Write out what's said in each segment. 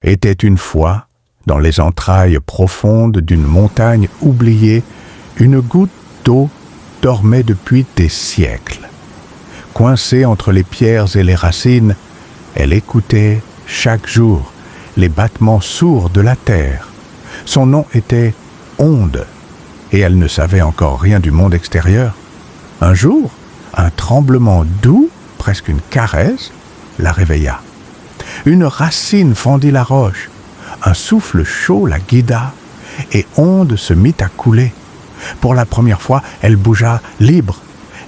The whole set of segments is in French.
Était une fois, dans les entrailles profondes d'une montagne oubliée, une goutte d'eau dormait depuis des siècles. Coincée entre les pierres et les racines, elle écoutait chaque jour les battements sourds de la terre. Son nom était Onde, et elle ne savait encore rien du monde extérieur. Un jour, un tremblement doux, presque une caresse, la réveilla. Une racine fendit la roche, un souffle chaud la guida, et Onde se mit à couler. Pour la première fois, elle bougea libre.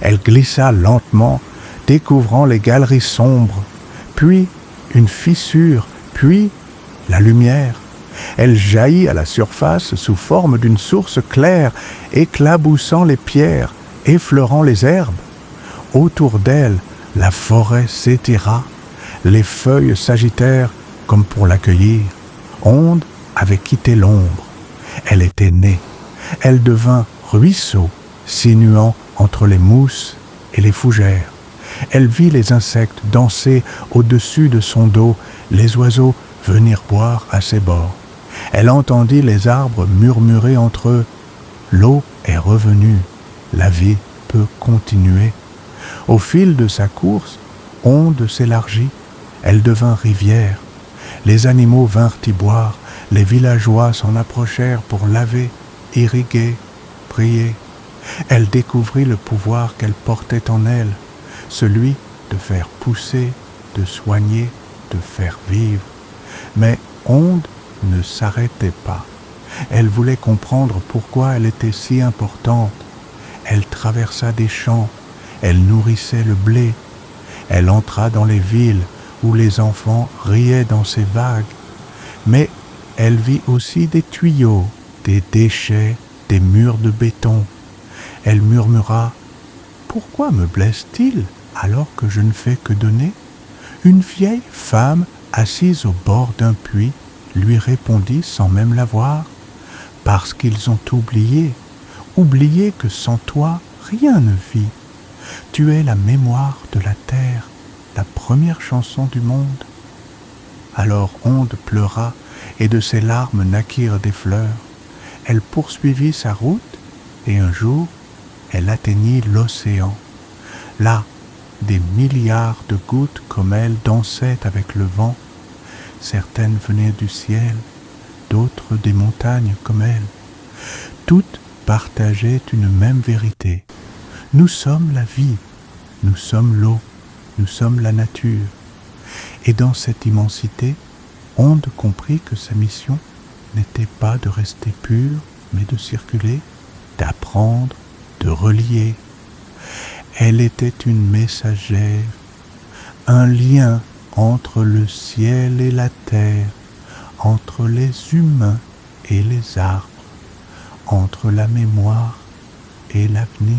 Elle glissa lentement, découvrant les galeries sombres, puis une fissure, puis la lumière. Elle jaillit à la surface sous forme d'une source claire, éclaboussant les pierres, effleurant les herbes. Autour d'elle, la forêt s'étira, les feuilles s'agitèrent comme pour l'accueillir. Onde avait quitté l'ombre. Elle était née. Elle devint ruisseau, sinuant entre les mousses et les fougères. Elle vit les insectes danser au-dessus de son dos, les oiseaux venir boire à ses bords. Elle entendit les arbres murmurer entre eux. L'eau est revenue, la vie peut continuer. Au fil de sa course, Onde s'élargit, elle devint rivière. Les animaux vinrent y boire, les villageois s'en approchèrent pour laver, irriguer, prier. Elle découvrit le pouvoir qu'elle portait en elle, celui de faire pousser, de soigner, de faire vivre. Mais Onde ne s'arrêtait pas. Elle voulait comprendre pourquoi elle était si importante. Elle traversa des champs, elle nourrissait le blé. Elle entra dans les villes où les enfants riaient dans ces vagues. Mais elle vit aussi des tuyaux, des déchets, des murs de béton. Elle murmura « Pourquoi me blesse-t-il alors que je ne fais que donner ?» Une vieille femme assise au bord d'un puits lui répondit sans même la voir « Parce qu'ils ont oublié que sans toi rien ne vit. Tu es la mémoire de la terre, la première chanson du monde. » Alors Onde pleura et de ses larmes naquirent des fleurs. Elle poursuivit sa route et un jour, elle atteignit l'océan. Là, des milliards de gouttes comme elle dansaient avec le vent. Certaines venaient du ciel, d'autres des montagnes comme elle. Toutes partageaient une même vérité. Nous sommes la vie, nous sommes l'eau, nous sommes la nature. Et dans cette immensité, Onde comprit que sa mission n'était pas de rester pure, mais de circuler, d'apprendre, de relier. Elle était une messagère, un lien entre le ciel et la terre, entre les humains et les arbres, entre la mémoire et l'avenir.